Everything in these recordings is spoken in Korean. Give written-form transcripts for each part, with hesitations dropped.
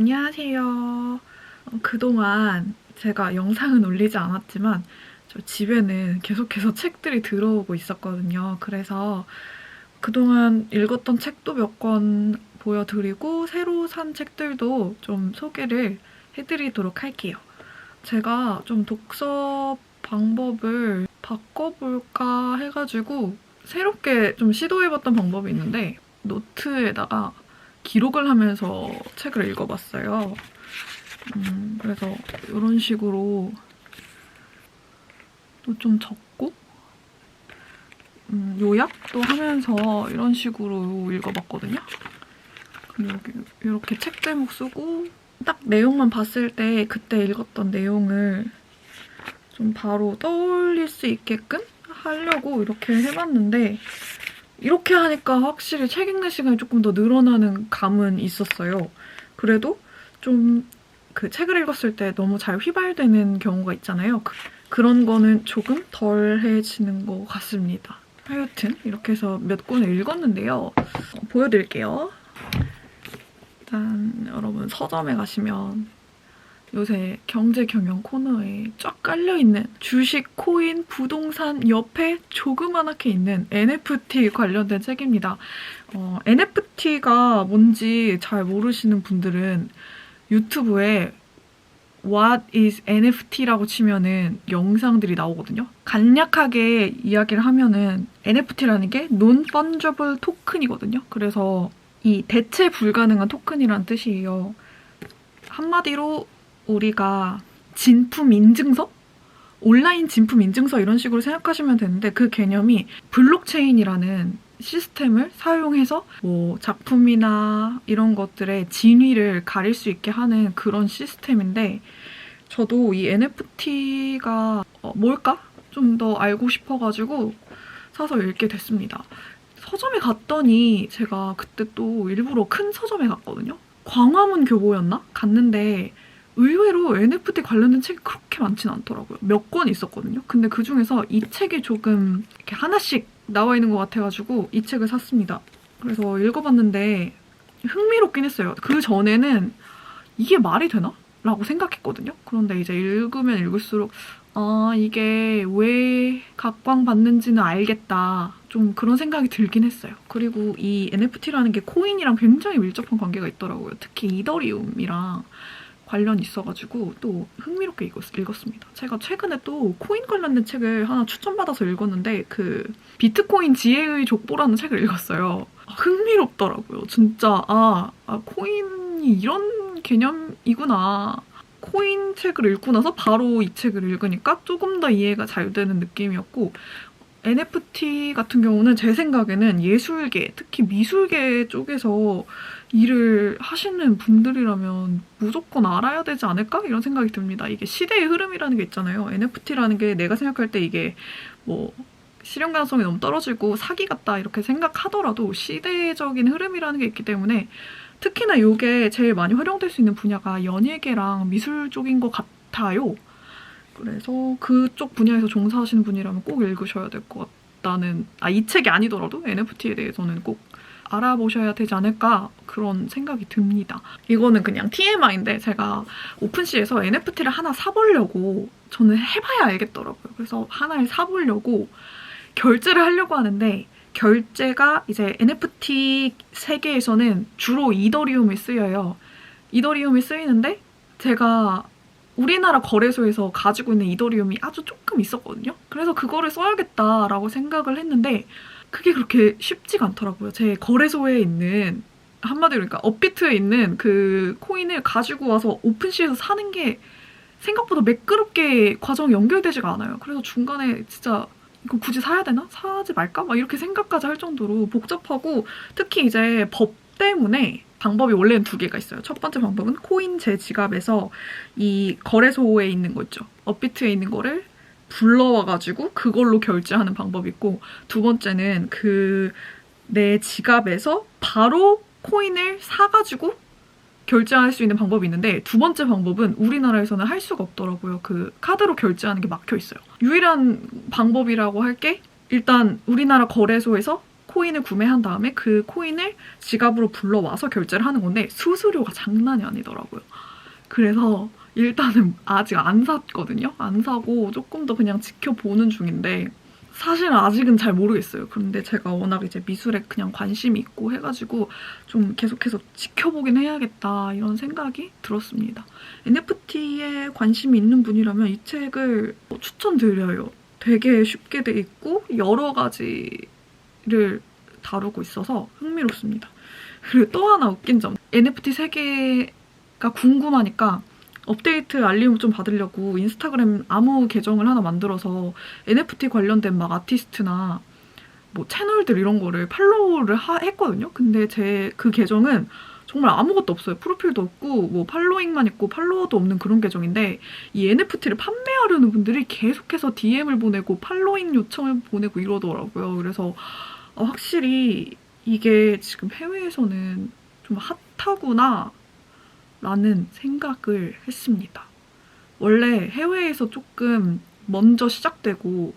안녕하세요. 그동안 제가 영상은 올리지 않았지만 저 집에는 계속해서 책들이 들어오고 있었거든요. 그래서 그동안 읽었던 책도 몇 권 보여드리고 새로 산 책들도 좀 소개를 해드리도록 할게요. 제가 좀 독서 방법을 바꿔볼까 해가지고 새롭게 좀 시도해봤던 방법이 있는데 노트에다가 기록을 하면서 책을 읽어봤어요. 그래서 이런 식으로 또 좀 적고 요약도 하면서 이런 식으로 읽어봤거든요. 이렇게 책 제목 쓰고 딱 내용만 봤을 때 그때 읽었던 내용을 좀 바로 떠올릴 수 있게끔 하려고 이렇게 해봤는데 이렇게 하니까 확실히 책 읽는 시간이 조금 더 늘어나는 감은 있었어요. 그래도 좀 그 책을 읽었을 때 너무 잘 휘발되는 경우가 있잖아요. 그런 거는 조금 덜해지는 것 같습니다. 하여튼 이렇게 해서 몇 권을 읽었는데요. 보여드릴게요. 일단 여러분 서점에 가시면 요새 경제 경영 코너에 쫙 깔려있는 주식, 코인, 부동산 옆에 조그만하게 있는 NFT 관련된 책입니다. NFT가 뭔지 잘 모르시는 분들은 유튜브에 What is NFT라고 치면은 영상들이 나오거든요. 간략하게 이야기를 하면은 NFT라는 게 Non-Fungible Token이거든요. 그래서 이 대체 불가능한 토큰이란 뜻이에요. 한마디로 우리가 진품 인증서? 온라인 진품 인증서 이런 식으로 생각하시면 되는데 그 개념이 블록체인이라는 시스템을 사용해서 뭐 작품이나 이런 것들의 진위를 가릴 수 있게 하는 그런 시스템인데 저도 이 NFT가 뭘까? 좀 더 알고 싶어가지고 사서 읽게 됐습니다. 서점에 갔더니 제가 그때 또 일부러 큰 서점에 갔거든요. 광화문 교보였나? 갔는데 의외로 NFT 관련된 책이 그렇게 많진 않더라고요. 몇 권 있었거든요. 근데 그중에서 이 책이 조금 이렇게 하나씩 나와 있는 것 같아가지고 이 책을 샀습니다. 그래서 읽어봤는데 흥미롭긴 했어요. 그 전에는 이게 말이 되나? 라고 생각했거든요. 그런데 이제 읽으면 읽을수록 이게 왜 각광받는지는 알겠다. 좀 그런 생각이 들긴 했어요. 그리고 이 NFT라는 게 코인이랑 굉장히 밀접한 관계가 있더라고요. 특히 이더리움이랑 관련이 있어가지고 또 흥미롭게 읽었습니다. 제가 최근에 또 코인 관련된 책을 하나 추천받아서 읽었는데 그 비트코인 지혜의 족보라는 책을 읽었어요. 흥미롭더라고요. 진짜 코인이 이런 개념이구나. 코인 책을 읽고 나서 바로 이 책을 읽으니까 조금 더 이해가 잘 되는 느낌이었고 NFT 같은 경우는 제 생각에는 예술계, 특히 미술계 쪽에서 일을 하시는 분들이라면 무조건 알아야 되지 않을까? 이런 생각이 듭니다. 이게 시대의 흐름이라는 게 있잖아요. NFT라는 게 내가 생각할 때 이게 뭐 실현 가능성이 너무 떨어지고 사기 같다 이렇게 생각하더라도 시대적인 흐름이라는 게 있기 때문에 특히나 이게 제일 많이 활용될 수 있는 분야가 연예계랑 미술 쪽인 것 같아요. 그래서 그쪽 분야에서 종사하시는 분이라면 꼭 읽으셔야 될 것 같다는 이 책이 아니더라도 NFT에 대해서는 꼭 알아보셔야 되지 않을까 그런 생각이 듭니다. 이거는 그냥 TMI인데 제가 오픈시에서 NFT를 하나 사보려고 저는 해봐야 알겠더라고요. 그래서 하나를 사보려고 결제를 하려고 하는데 결제가 이제 NFT 세계에서는 주로 이더리움이 쓰여요. 이더리움이 쓰이는데 제가 우리나라 거래소에서 가지고 있는 이더리움이 아주 조금 있었거든요. 그래서 그거를 써야겠다라고 생각을 했는데 그게 그렇게 쉽지가 않더라고요. 제 거래소에 있는 한마디로 그러니까 업비트에 있는 그 코인을 가지고 와서 오픈시에서 사는 게 생각보다 매끄럽게 과정이 연결되지가 않아요. 그래서 중간에 진짜 이거 굳이 사야 되나? 사지 말까? 막 이렇게 생각까지 할 정도로 복잡하고 특히 이제 법 때문에 방법이 원래는 두 개가 있어요. 첫 번째 방법은 코인 제 지갑에서 이 거래소에 있는 거 있죠. 업비트에 있는 거를 불러와가지고 그걸로 결제하는 방법이 있고 두 번째는 그 내 지갑에서 바로 코인을 사가지고 결제할 수 있는 방법이 있는데 두 번째 방법은 우리나라에서는 할 수가 없더라고요. 그 카드로 결제하는 게 막혀 있어요. 유일한 방법이라고 할 게 일단 우리나라 거래소에서 코인을 구매한 다음에 그 코인을 지갑으로 불러와서 결제를 하는 건데 수수료가 장난이 아니더라고요. 그래서 일단은 아직 안 샀거든요. 안 사고 조금 더 그냥 지켜보는 중인데 사실 아직은 잘 모르겠어요. 그런데 제가 워낙 이제 미술에 그냥 관심이 있고 해가지고 좀 계속해서 지켜보긴 해야겠다 이런 생각이 들었습니다. NFT에 관심이 있는 분이라면 이 책을 추천드려요. 되게 쉽게 돼 있고 여러 가지를 다루고 있어서 흥미롭습니다. 그리고 또 하나 웃긴 점, NFT 세계가 궁금하니까 업데이트 알림을 좀 받으려고 인스타그램 아무 계정을 하나 만들어서 NFT 관련된 막 아티스트나 뭐 채널들 이런 거를 팔로우를 했거든요. 근데 제 그 계정은 정말 아무것도 없어요. 프로필도 없고 뭐 팔로잉만 있고 팔로워도 없는 그런 계정인데 이 NFT를 판매하려는 분들이 계속해서 DM을 보내고 팔로잉 요청을 보내고 이러더라고요. 그래서 확실히 이게 지금 해외에서는 좀 핫하구나 라는 생각을 했습니다. 원래 해외에서 조금 먼저 시작되고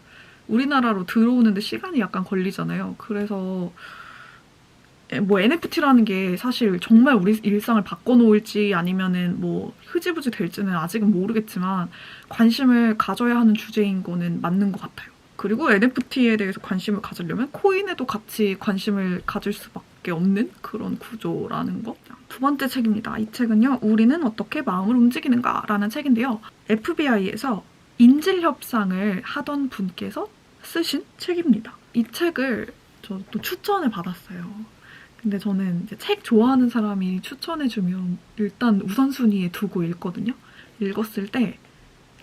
우리나라로 들어오는데 시간이 약간 걸리잖아요. 그래서 뭐 NFT라는 게 사실 정말 우리 일상을 바꿔놓을지 아니면은 뭐 흐지부지 될지는 아직은 모르겠지만 관심을 가져야 하는 주제인 거는 맞는 것 같아요. 그리고 NFT에 대해서 관심을 가지려면 코인에도 같이 관심을 가질 수밖에 없는 그런 구조라는 거. 두 번째 책입니다. 이 책은요. 우리는 어떻게 마음을 움직이는가 라는 책인데요. FBI에서 인질 협상을 하던 분께서 쓰신 책입니다. 이 책을 저도 추천을 받았어요. 근데 저는 이제 책 좋아하는 사람이 추천해주면 일단 우선순위에 두고 읽거든요. 읽었을 때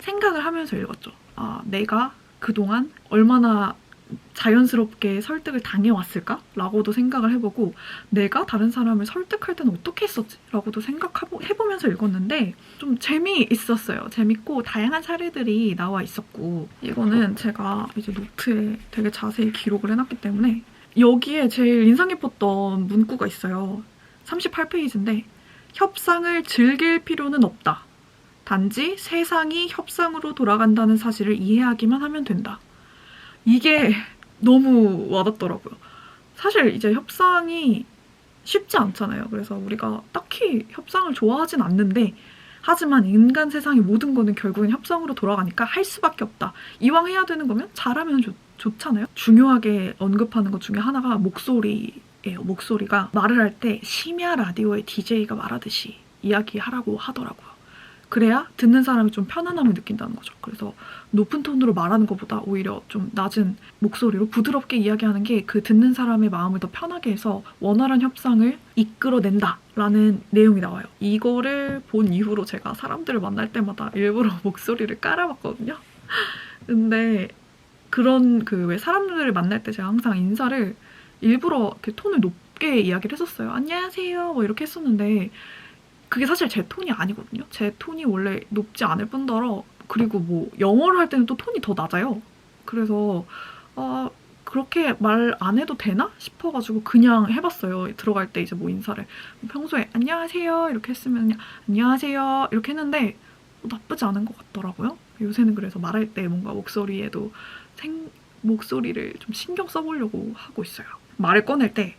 생각을 하면서 읽었죠. 아, 내가 그동안 얼마나 자연스럽게 설득을 당해왔을까? 라고도 생각을 해보고 내가 다른 사람을 설득할 때는 어떻게 했었지? 라고도 생각해보면서 읽었는데 좀 재미있었어요. 재밌고 다양한 사례들이 나와 있었고 이거는 제가 이제 노트에 되게 자세히 기록을 해놨기 때문에 여기에 제일 인상 깊었던 문구가 있어요. 38페이지인데 협상을 즐길 필요는 없다. 단지 세상이 협상으로 돌아간다는 사실을 이해하기만 하면 된다. 이게 너무 와닿더라고요. 사실 이제 협상이 쉽지 않잖아요. 그래서 우리가 딱히 협상을 좋아하진 않는데 하지만 인간 세상의 모든 거는 결국엔 협상으로 돌아가니까 할 수밖에 없다. 이왕 해야 되는 거면 잘하면 좋잖아요. 중요하게 언급하는 것 중에 하나가 목소리예요. 목소리가 말을 할 때 심야 라디오의 DJ가 말하듯이 이야기하라고 하더라고요. 그래야 듣는 사람이 좀 편안함을 느낀다는 거죠. 그래서 높은 톤으로 말하는 것보다 오히려 좀 낮은 목소리로 부드럽게 이야기하는 게 그 듣는 사람의 마음을 더 편하게 해서 원활한 협상을 이끌어낸다라는 내용이 나와요. 이거를 본 이후로 제가 사람들을 만날 때마다 일부러 목소리를 깔아봤거든요. 근데 그런 왜 사람들을 만날 때 제가 항상 인사를 일부러 이렇게 톤을 높게 이야기를 했었어요. 안녕하세요 뭐 이렇게 했었는데 그게 사실 제 톤이 아니거든요. 제 톤이 원래 높지 않을 뿐더러 그리고 뭐 영어를 할 때는 또 톤이 더 낮아요. 그래서 그렇게 말 안 해도 되나 싶어가지고 그냥 해봤어요. 들어갈 때 이제 뭐 인사를 평소에 안녕하세요 이렇게 했으면 그냥 안녕하세요 이렇게 했는데 나쁘지 않은 것 같더라고요. 요새는 그래서 말할 때 뭔가 목소리에도 목소리를 좀 신경 써보려고 하고 있어요. 말을 꺼낼 때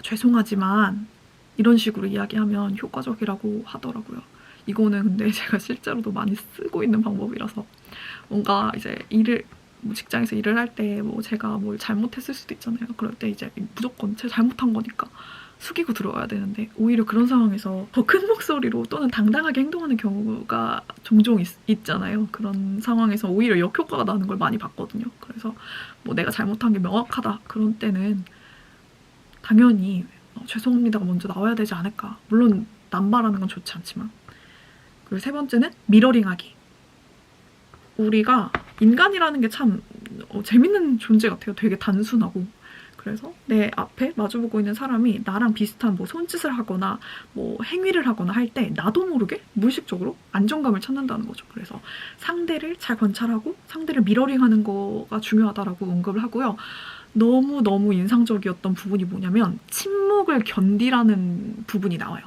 죄송하지만 이런 식으로 이야기하면 효과적이라고 하더라고요. 이거는 근데 제가 실제로도 많이 쓰고 있는 방법이라서 뭔가 이제 뭐 직장에서 일을 할 때 뭐 제가 뭘 잘못했을 수도 있잖아요. 그럴 때 이제 무조건 제가 잘못한 거니까 숙이고 들어와야 되는데 오히려 그런 상황에서 더 큰 목소리로 또는 당당하게 행동하는 경우가 종종 있잖아요. 그런 상황에서 오히려 역효과가 나는 걸 많이 봤거든요. 그래서 뭐 내가 잘못한 게 명확하다 그런 때는 당연히 죄송합니다가 먼저 나와야 되지 않을까. 물론 남발하는 건 좋지 않지만. 그리고 세 번째는 미러링하기. 우리가 인간이라는 게 참 재밌는 존재 같아요. 되게 단순하고. 그래서 내 앞에 마주보고 있는 사람이 나랑 비슷한 뭐 손짓을 하거나 뭐 행위를 하거나 할 때 나도 모르게 무의식적으로 안정감을 찾는다는 거죠. 그래서 상대를 잘 관찰하고 상대를 미러링하는 거가 중요하다라고 언급을 하고요. 너무너무 인상적이었던 부분이 뭐냐면 침묵을 견디라는 부분이 나와요.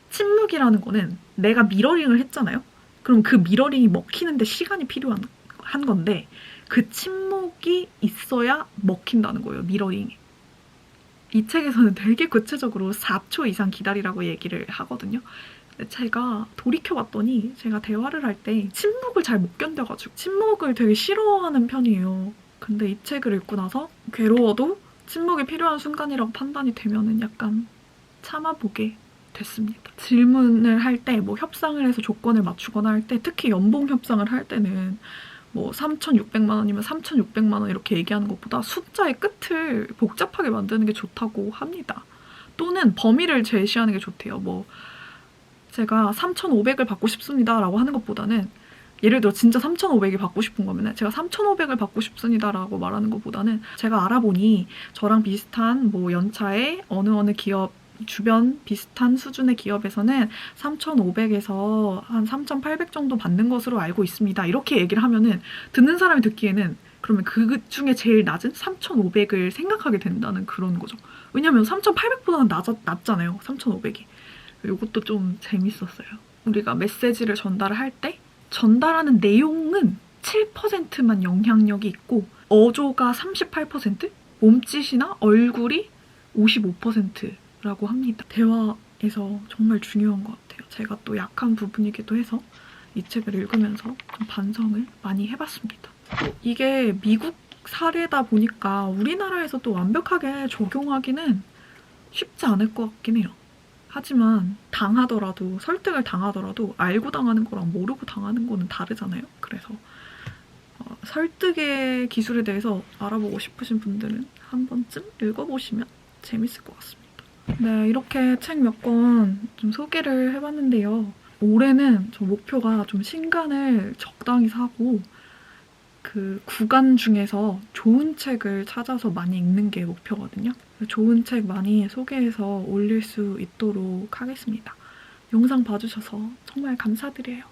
침묵이라는 거는 내가 미러링을 했잖아요. 그럼 그 미러링이 먹히는데 시간이 필요한 거예요. 한 건데 그 침묵이 있어야 먹힌다는 거예요, 미러링이. 이 책에서는 되게 구체적으로 4초 이상 기다리라고 얘기를 하거든요. 근데 제가 돌이켜봤더니 제가 대화를 할 때 침묵을 잘 못 견뎌가지고 침묵을 되게 싫어하는 편이에요. 근데 이 책을 읽고 나서 괴로워도 침묵이 필요한 순간이라고 판단이 되면은 약간 참아보게 됐습니다. 질문을 할 때 뭐 협상을 해서 조건을 맞추거나 할 때 특히 연봉 협상을 할 때는 뭐 3,600만 원이면 3,600만 원 이렇게 얘기하는 것보다 숫자의 끝을 복잡하게 만드는 게 좋다고 합니다. 또는 범위를 제시하는 게 좋대요. 뭐 제가 3,500을 받고 싶습니다 라고 하는 것보다는 예를 들어 진짜 3,500이 받고 싶은 거면 제가 3,500을 받고 싶습니다 라고 말하는 것보다는 제가 알아보니 저랑 비슷한 뭐 연차에 어느 기업 주변 비슷한 수준의 기업에서는 3,500에서 한 3,800 정도 받는 것으로 알고 있습니다. 이렇게 얘기를 하면은 듣는 사람이 듣기에는 그러면 그 중에 제일 낮은 3,500을 생각하게 된다는 그런 거죠. 왜냐면 3,800보다는 낮잖아요. 3,500이. 이것도 좀 재밌었어요. 우리가 메시지를 전달할 때 전달하는 내용은 7%만 영향력이 있고 어조가 38%, 몸짓이나 얼굴이 55%라고 합니다. 대화에서 정말 중요한 것 같아요. 제가 또 약한 부분이기도 해서 이 책을 읽으면서 좀 반성을 많이 해봤습니다. 이게 미국 사례다 보니까 우리나라에서 또 완벽하게 적용하기는 쉽지 않을 것 같긴 해요. 하지만 당하더라도 설득을 당하더라도 알고 당하는 거랑 모르고 당하는 거는 다르잖아요. 그래서 설득의 기술에 대해서 알아보고 싶으신 분들은 한 번쯤 읽어보시면 재밌을 것 같습니다. 네, 이렇게 책 몇 권 좀 소개를 해봤는데요. 올해는 저 목표가 좀 신간을 적당히 사고 그 구간 중에서 좋은 책을 찾아서 많이 읽는 게 목표거든요. 좋은 책 많이 소개해서 올릴 수 있도록 하겠습니다. 영상 봐주셔서 정말 감사드려요.